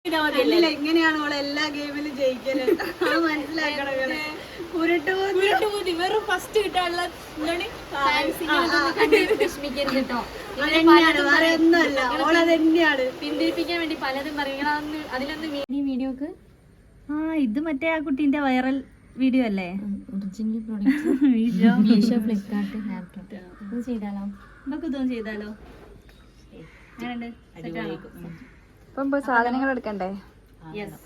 എങ്ങനെയാണ് അവളെ എല്ലാ ഗെയിമിലും ജയിക്കല് മനസ്സിലാക്കണം. വെറും ഫസ്റ്റ് കിട്ടാനുള്ള വിഷമിക്കരുത് കേട്ടോ. പിന്തിരിപ്പിക്കാൻ വേണ്ടി പലതും പറയുക. അതിലൊന്നും ഈ വീഡിയോക്ക് ഇത് മറ്റേ ആ കുട്ടീന്റെ വൈറൽ വീഡിയോ അല്ലേ? ഒറിജിനൽ പ്രോഡക്റ്റ് മീഷോ, ഫ്ലിപ്കാർട്ട്, ഹാപ്കാർട്ട്. ഇത് ചെയ്താലോ? നമുക്ക് ഇതൊന്നും ചെയ്താലോ? ഇപ്പം സാധനങ്ങൾ എടുക്കണ്ടേ? യെസ്,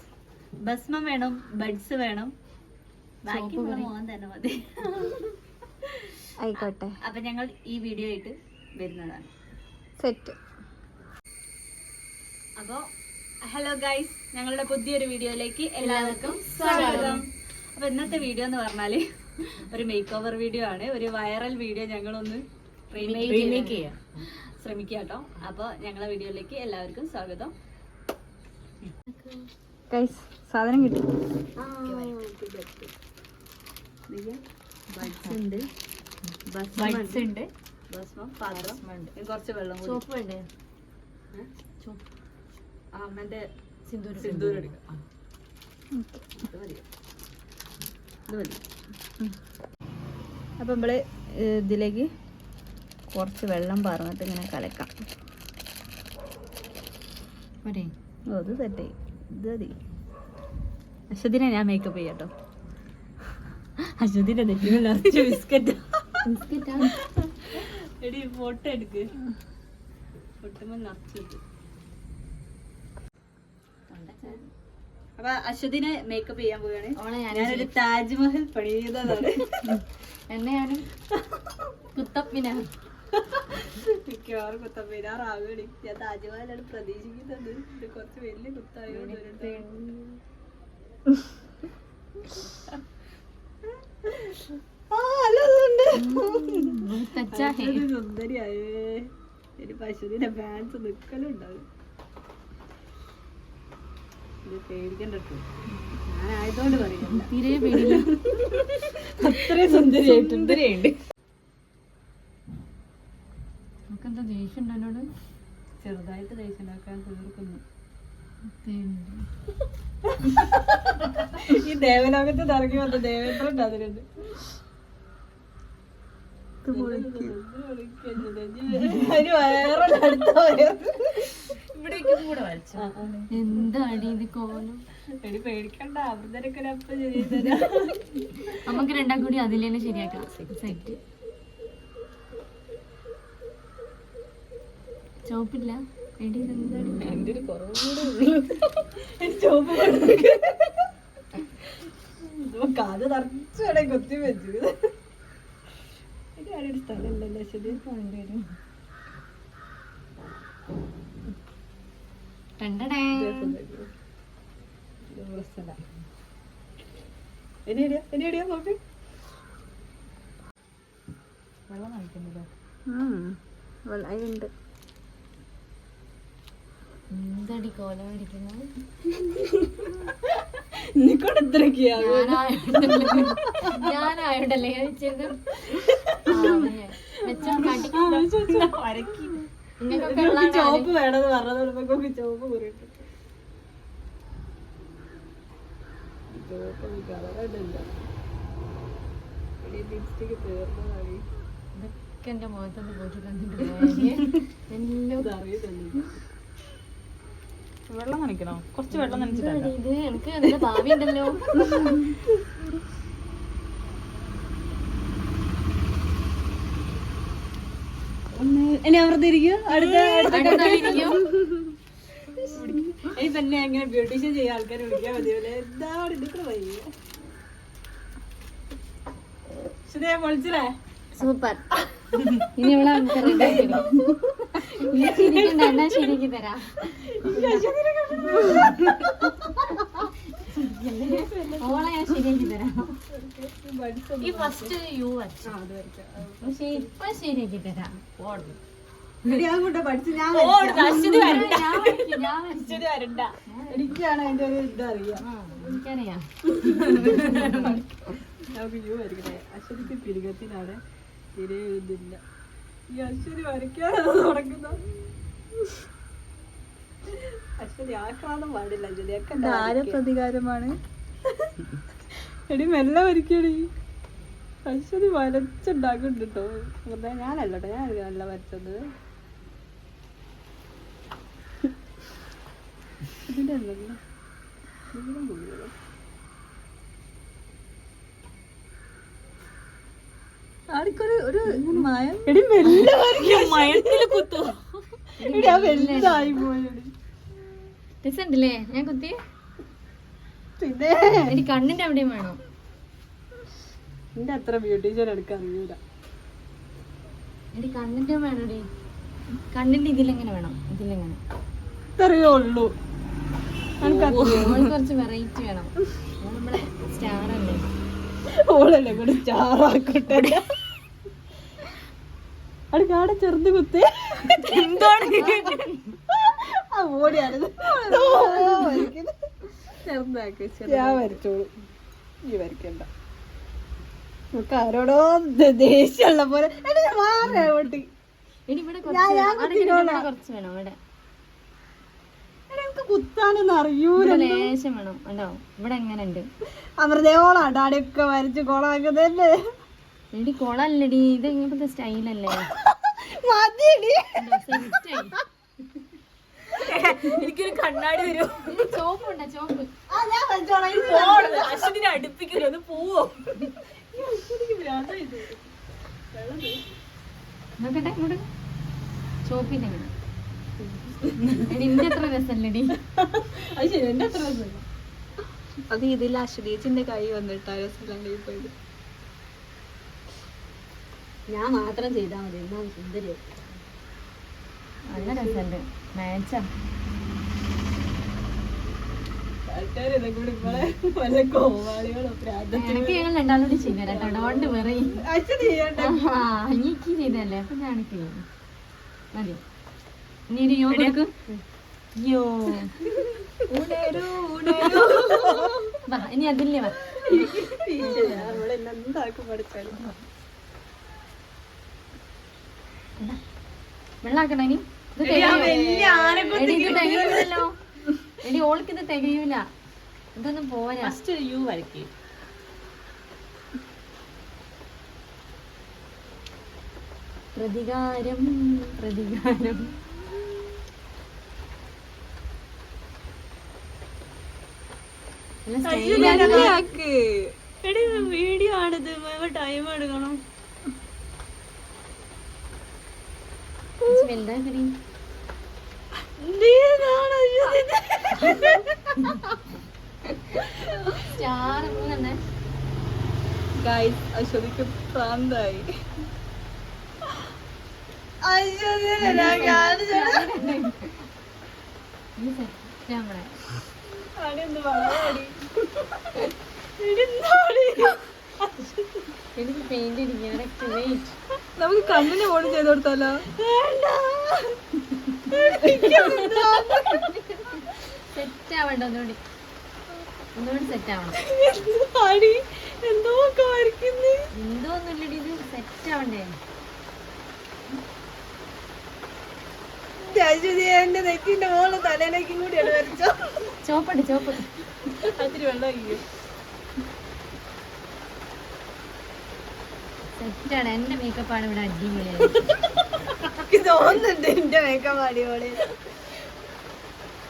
ഭസ്മം വേണം, ബഡ്സ് വേണം, ബാക്കി മോൻ തന്നെ മതി. ആയിക്കോട്ടെ. അപ്പൊ ഞങ്ങൾ ഈ വീഡിയോ ആയിട്ട് വരുന്നതാണ്. സെറ്റ്. അപ്പോ ഹലോ ഗൈസ്, ഞങ്ങളുടെ പുതിയൊരു വീഡിയോയിലേക്ക് എല്ലാവർക്കും സ്വാഗതം. അപ്പൊ ഇന്നത്തെ വീഡിയോ എന്ന് പറഞ്ഞാല് ഒരു മേക്ക് ഓവർ വീഡിയോ ആണ്. ഒരു വൈറൽ വീഡിയോ ഞങ്ങളൊന്ന് റീമേക്ക് ചെയ്യാം ശ്രമിക്കുക കേട്ടോ. അപ്പൊ ഞങ്ങളെ വീഡിയോയിലേക്ക് എല്ലാവർക്കും സ്വാഗതം. ഗൈസ്, സാധനം കിട്ടി. ബഡ്സ് ഉണ്ട്, ഭസ്മം, പാത്രം, കുറച്ച് വെള്ളം, സോപ്പ് വേണ്ടേ? അമ്മന്റെ സിന്ദൂരം എടുക്കാം. ഇത് മതി. അപ്പം നമ്മള് ഇതിലേക്ക് കുറച്ച് വെള്ളം പറഞ്ഞിട്ട് ഇങ്ങനെ കലക്കാം. അത് സെറ്റായി. ഇത് മതി. അശ്വതിനെ ഞാൻ മേക്കപ്പ് ചെയ്യാട്ടോ. അശ്വതിന്റെ നെറ്റിമല്ലാത്ത ബിസ്ക്കറ്റ്. എടി ഫോട്ടോ എടുക്ക്. പൊട്ടുമ്പോ നിറച്ചിട്ട്. അപ്പൊ അശ്വതിനെ മേക്കപ്പ് ചെയ്യാൻ പോവുകയാണ്. ഞാനൊരു താജ്മഹൽ പണിയുന്നതാണ്. എന്നെയാനും കുത്തപ്പിനാ മിക്കവാറും കുത്തമ്പേരാറാവുകയാണ്. ഞാൻ താജ്മഹലാണ് പ്രതീക്ഷിക്കുന്നത്. ഇത് കുറച്ച് വലിയ കുത്തായോണ്ട് സുന്ദരിയായേ. ഒരു പശുവിന്റെ ഫാൻസ് നിക്കലുണ്ടാവും. ഇത് പേടിക്കണ്ട, ഞാൻ ആയതുകൊണ്ട് പറയുന്നത്. തീരെ പേടിയില്ല. അത്രയും സുന്ദരിയായിട്ടുണ്ട്. നമുക്കെന്താ ദേഷ്യം ഉണ്ടോ എന്നോട്? ചെറുതായിട്ട് ദേഷ്യം ഉണ്ടാക്കാൻ തീർക്കുന്നു. ഈ ദേവലോകത്ത് ഇറങ്ങി വന്ന ദേവേന്ദ്രൻ അതിലുണ്ട്. എന്താടി ഇത് കോലം? പേടിക്കണ്ട, അമൃതനൊക്കെ അപ്പം ശരി തരാം. നമുക്ക് രണ്ടാം കൂടി അതിൽ തന്നെ ശരിയാക്കാം. സെറ്റ്. ചോപ്പില്ല. എന്റെ ഒരു കുറവും കൂടെ ഉള്ളു. ചോപ്പ് കാത് നിറച്ചോടെ കൊത്തി വെച്ചു. ഒരു സ്ഥലമല്ലല്ലോ ശരി. നോക്ക്, വെള്ളം നനയ്ക്കുന്നില്ല. ഉണ്ട്. എന്തടി കോലം അടിക്കുന്നത്? നിനക്കൂടെ എത്രയൊക്കെയാ? ഞാനായോണ്ടല്ലേ ചോദിച്ചത്. ചോപ്പ് വേണമെന്ന് പറഞ്ഞത് ചോപ്പ് കുറിയിട്ട് ലിപ്സ്റ്റിക്ക് തീർന്നതാണ്. ഇതൊക്കെ എന്റെ മുഖത്തൊന്ന് പോയിട്ട് കണ്ടിട്ട് എല്ലാം അറിയുന്നില്ല. വെള്ളം നനയ്ക്കണോ? കുറച്ച് വെള്ളം നനച്ചിട്ട് ഇത് എനിക്ക് നല്ല ഭാവി ഉണ്ടല്ലോ. ഇനി അമൃതിരിക്കും. ഇനി തന്നെ എങ്ങനെ ബ്യൂട്ടീഷ്യൻ ചെയ്യാൻ ആൾക്കാരെ വിളിക്കാൻ മതിയല്ലേ? എന്താണ് ഇതൊക്കെ വയ്യ. പൊളിച്ചില്ലേ? സൂപ്പർ. ഇനി ഇവിടെ ശരിയാക്കി തരാം. ഓളെ ഞാൻ ശരിയാക്കി തരാം. ഈ ഫസ്റ്റ് യു വച്ചു, പക്ഷെ ഇപ്പൊ ശരിയാക്കി തരാം. എനിക്കാണ് അതിന്റെ ഒരു ഇതറിയാം. എനിക്കറിയാം. നമുക്ക് യു വരയ്ക്കട്ടെ. അശ്വതിക്ക് പിരികത്തിനാണ് തീരെ ഇതില്ല. ഈ അശ്വതി വരയ്ക്കാനാണ് തുടങ്ങുന്നത്. ആക്രാന്തം പാടില്ല അഞ്ജലിയൊക്കെ ആരെ പ്രതികാരമാണ്? എടി മെല്ലെ വരയ്ക്കടി. അശ്വതി വരച്ചുണ്ടാക്കുന്നുണ്ട് കേട്ടോ. വെറുതെ ഞാനല്ലോ ഞാൻ നല്ല വരച്ചത്. ഇതിന്റെ അല്ലല്ലോ ആർക്കൊരു ഒരു മയം. എടി മെല്ലെ മയത്തിൽ കുത്തു. എടി ആ വലുതായി പോയടി. രസമുണ്ടല്ലേ ഞാൻ കുത്തി? പിന്നെ എടി കണ്ണിന്റെ അവിടെയും വേണം. എന്റെ അത്ര ബ്യൂട്ടീഷ്യൻ എടുക്കാൻ അറിയൂല. എടി കണ്ണിന്റെ വേണോടി. കണ്ണിന്റെ ഇതിലെങ്ങനെ വേണം? ഇതിലെങ്ങനെ? ഇത്രയേ ഉള്ളൂ. കുറച്ച് വെറൈറ്റി വേണം. നമ്മളെ സ്റ്റാർ അല്ലേ? ഓളല്ലേ കൂടെ ചാറാക്കട്ടെ. അത് കാടെ ചെറുത് കുത്തേ. എന്താണ് ഓടിയാണിത്. ചെറുതാക്കി ഞാൻ വരച്ചോളൂ. ഈ വരക്കണ്ട. നമുക്ക് ആരോടോ ദേഷ്യമുള്ള പോലെ. മാറി എടി ഇവിടെ കുറച്ച് വേണം. ഇവിടെ എനിക്ക് കുത്താനൊന്നും അറിയൂല. ലേശം വേണം. ഉണ്ടോ ഇവിടെ എങ്ങനെ ഉണ്ട്? അമൃതയോളാണ് ഡാഡിയൊക്കെ വരച്ച് കോളാക്കുന്നല്ലേ. എടി കൊളല്ലടി, ഇത് ഇങ്ങനത്തെ സ്റ്റൈലല്ലേ? മതിയടി. എനിക്കൊരു കണ്ണാടി വരും. ചോപ്പുണ്ടോ? ചോപ്പ് ഞാൻ വരച്ചോളാം. അശ്വതിനെ അടുപ്പിക്കല്ലോ, ഒന്ന് പോവോ? നോക്കട്ടെ ഇങ്ങോട്ട്. ചോപ്പിന്റെ എങ്ങനെ? എടി ഇന്റെ അത്ര രസമല്ലടി. അത് ശരി, എന്റെ അത്ര രസമല്ല. അത് ഇതിൽ അശ്വതീച്ചിന്റെ കൈ വന്നിട്ട് രസമില്ലാണ്ട് പോയത്. ഞാൻ മാത്രം ചെയ്താൽ മതി. എന്നാ സുന്ദരി നല്ല രസമുണ്ട്. മാച്ചാ. എനിക്ക് ഞങ്ങൾ രണ്ടാളോട് ചെയ്തരാം കേട്ടോ. Don't worry. എനിക്ക് ചെയ്തല്ലേ അപ്പൊ ഞാൻ ചെയ്യും. മതി. ഇനി ഒരു യോ കൊടുക്കും. യോ വാ, ഇനി അതില്ലേ വാ. വെള്ളാക്കണ ഇനി. ഇത് തികയൂലല്ലോ. എടി ഓൾക്ക് ഇത് തികയൂല. ഇതൊന്നും പോരാ. യു വരയ്ക്ക്. പ്രതികാരം പ്രതികാരം. വീഡിയോ ആണിത്. ടൈം എടുക്കണം. വലുതാക്കടി. സ്റ്റാർ തന്നെ. ഗൈസ് അശ്വതിക്ക് പ്രാന്തായി. എനിക്ക് പെയിന്റ് അടിക്കാൻ. നമുക്ക് കണ്ണിന് ഓടി ചെയ്ത് കൊടുത്താലോ? സെറ്റ് ആവണ്ട. ഒന്നുകൂടി സെറ്റ് ആവണം. എന്തോ വരയ്ക്കുന്നേ. എന്തോ ഒന്നുമില്ലടി, ഇത് സെറ്റ് ആവണ്ടേ? എന്റെ നെറ്റിന്റെ മോള് തലയിലേക്കും കൂടിയാണ് വരച്ചോ. ചോപ്പുണ്ട് ചോപ്പ്. അതിരി വെള്ളം സെറ്റാണ്. എന്റെ മേക്കപ്പാണ് ഇവിടെ അടിപൊളിയായി. തോന്നുന്നുണ്ട് എന്റെ മേക്കപ്പ് അടിപൊളി.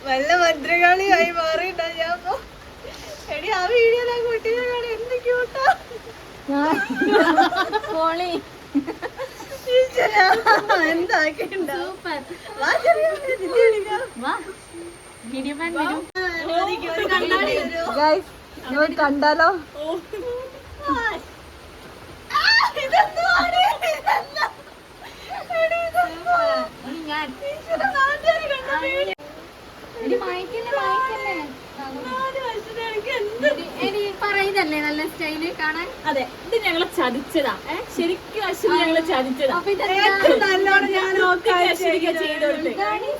വല്ല ഭദ്രകാളിയായി മാറിയിട്ടാ ഞാൻ. എടി ആ വീഡിയോയിലെ കുട്ടീനെ കാണാൻ എന്ത് ക്യൂട്ടാ. പൊളി. എന്താക്കിണ്ട. സൂപ്പർ. വാ വീഡിയോ പാൻ വരും. ഗൈസ് നിങ്ങൾ കണ്ടാലോ? പറയുന്നല്ലേ നല്ല സ്റ്റൈല് കാണാൻ. അതെ, ഇത് ഞങ്ങളെ ചതിച്ചതാ. ശരിക്കും അശ്വതി ഞങ്ങളെ ചതിച്ചതാ. അപ്പൊ നല്ലോണം ഞാൻ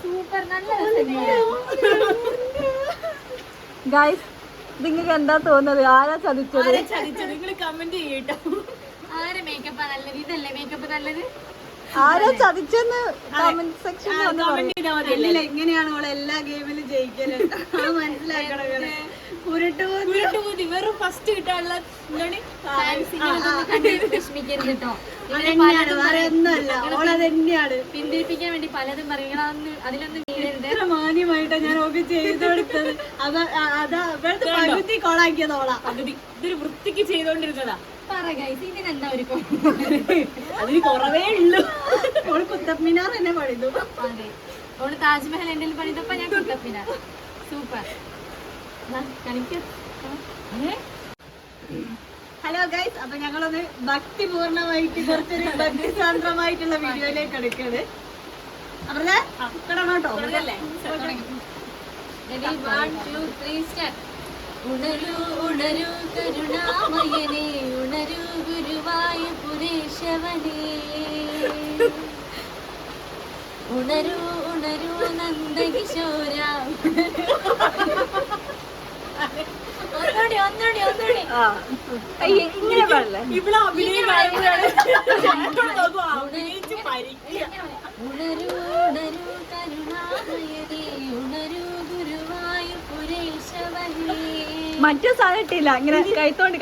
സൂപ്പർ. നല്ല രസമല്ലേ? ഗൈസ് നിങ്ങൾക്ക് എന്താ തോന്നുന്നത്? ആരാ ചതിച്ചത്? ചതിച്ചത് നിങ്ങൾ കമന്റ് ചെയ്യട്ടോ. ആരെ മേക്കപ്പാ നല്ലത്? ഇതല്ലേ മേക്കപ്പ് നല്ലത്? ആരാ ചതിച്ചെന്ന് കമന്റ് സെക്ഷനിൽ കണ്ടില്ല എങ്ങനെയാണ് അവളെ എല്ലാ ഗെയിമിലും ജയിക്കല് അത് മനസ്സിലാക്കണം ഇവള്. ഉരുട്ടുകൂതി വെറും ഫസ്റ്റ് കിട്ടാനുള്ള വിഷമിക്കരുത് കേട്ടോ. അതെന്നെയാണ്, വേറെ ഒന്നുമല്ല. ഓളത് തന്നെയാണ്. പിന്തിരിപ്പിക്കാൻ വേണ്ടി പലതും പറയണമെന്ന് അതിലൊന്നും വീഴരുത്. എത്ര മാന്യമായിട്ടാ ഞാൻ ഓക്കെ ചെയ്തു കൊടുത്തത്. അതാ ഇവിടുത്തെ പകുതി കോളാക്കിയതോളാ. ഇതൊരു വൃത്തിക്ക് ചെയ്തോണ്ടിരുന്നതാ. പറ ഗൈസ്, ഇതിനെന്താ ഒരു അതിന് കുറവേ ഉള്ളൂ. ഓള് കുത്തബ്മിനാർ എന്നെ പണിതു. അതെ, ഓള് താജ്മഹൽ എന്റെ പണിതപ്പോ ഞാൻ കുത്തപ്പിനാ. സൂപ്പർ. ഹലോ ഗൈസ്, അപ്പൊ ഞങ്ങളൊന്ന് ഭക്തിപൂർണമായിട്ട് കുറച്ചൊരു ഭക്തിസാന്ദ്രമായിട്ടുള്ള വീഡിയോയിലേക്ക് എടുക്കത്. അവരുടെ കേട്ടോ. ഉണരൂ ഉണരൂ കരുണാമയനേ, ഉണരൂ ഗുരുവായൂരേശവനേ, ഉണരൂ ഉണരൂ നന്ദകിശോര. ഒന്നോടി ഒന്നോടി ഒന്നോടി. ഇങ്ങനെ പാടില്ലേ? ഉണരൂ ഉണരൂ കരുണാമയനേ, ഉണരൂ ഗുരുവായൂരേശവനേ. മറ്റു സാധനം ഇട്ടില്ല, ഇങ്ങനെ കൈത്തോണ്ട്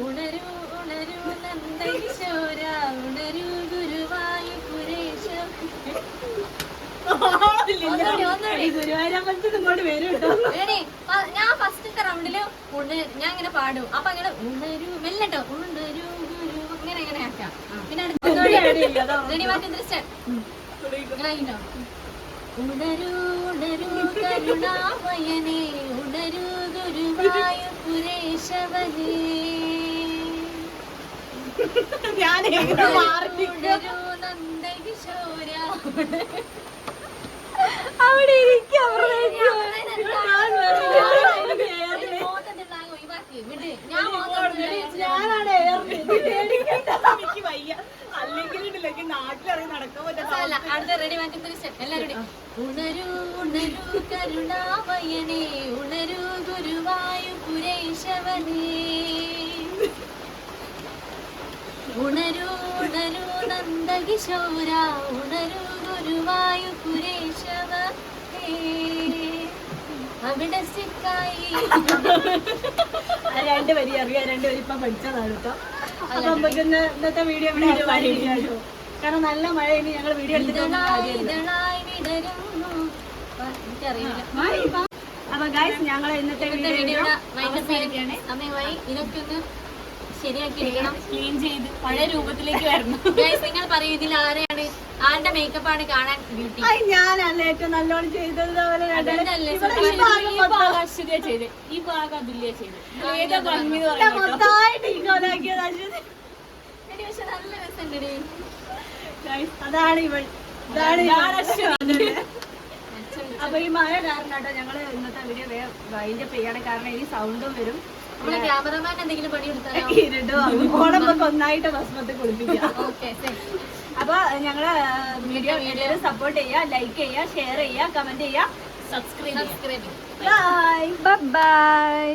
ഉണരൂ ഉണരൂ നന്ദകിശോര, ഉണരൂ ഗുരുവായൂരേശവനേ. ഗുരുവായൂരമ്പലത്തിൽ ഇങ്ങോട്ട് വരും കേട്ടോ. ഞാൻ ഫസ്റ്റത്തെ റൗണ്ടില് ഞാൻ ഇങ്ങനെ പാടും. അപ്പൊ അങ്ങനെ ഉണരൂ മെല്ലട്ടോ, ഉണരൂ ഗുരു ഇങ്ങനെ ഇങ്ങനെ ആക്കാം. പിന്നെ ഉണരൂ ഉണരൂ കരുണാമയനേ, ഉണരൂ ഗുരുവായൂരേശവനേ, ഉണരൂ നന്ദകിശോര. അവിടെ ഞാനാണ് എനിക്ക് വയ്യ. അല്ലെങ്കിൽ നാട്ടിലിറങ്ങി നടക്കാൻ പറ്റാത്ത അടുത്ത റെഡി മാറ്റി സ്റ്റെപ്പ് എല്ലാവരും. ഉണരൂ ഉണരൂ കരുണാമയനേ, ഉണരൂ ഗുരുവായൂരേശവനേ, ഉണരൂ ഉണരൂ നന്ദകിശോര, ഉണരൂ ഗുരുവായൂരേശവനേ. അവിടെ സിക്കായി രണ്ട് വരി അറിയാം, രണ്ടുപേരും ഇപ്പൊ പഠിച്ചതാണ് കേട്ടോ. അപ്പൊ നമുക്ക് ഇന്നത്തെ വീഡിയോ കാരണം നല്ല മഴ ഇനി ഞങ്ങൾ വീഡിയോ ഇതളായി വിടരുന്നു. എനിക്കറിയില്ല. അപ്പൊ ഗൈസ് ഞങ്ങൾ ഇന്നത്തെ വീഡിയോ സമയമായി. ഇതൊക്കെ ഒന്ന് ശരിയാക്കി എടുക്കണം, ക്ലീൻ ചെയ്ത് പഴയ രൂപത്തിലേക്ക് വരണം. നിങ്ങൾ പറയൂ, ഇതിൽ ആരെയാണ് ആരുടെ മേക്കപ്പ് ആണ് കാണാൻ ബ്യൂട്ടി? ഞാനല്ലേ ഏറ്റവും നല്ലോണം ചെയ്തത്. അശ്വതിയ ചെയ്ത്, ഈ ഭാഗം അതുല്യ ചെയ്ത്. ഏതാ ഭംഗി പക്ഷെ നല്ല രസമുണ്ട്. അതാണ് ഇവൾ, അപ്പൊ ഈ മഴ കാരണം കേട്ടോ ഞങ്ങള് ഇന്നത്തെ വീഡിയോ വൈൻഡ് അപ്പ് ചെയ്യാണ്. കാരണം ഈ സൗണ്ടും വരും. ക്യാമറമാൻ എന്തെങ്കിലും പണി കൊടുത്താലോ? ഓണമൊക്കെ ഒന്നായിട്ട് ഭസ്മത്തെ കുളിപ്പിക്കാം. അപ്പൊ ഞങ്ങള് വീഡിയോ സപ്പോർട്ട് ചെയ്യുക, ലൈക്ക് ചെയ്യുക, ഷെയർ ചെയ്യുക, കമന്റ് ചെയ്യുക, സബ്സ്ക്രൈബ്. ബൈ.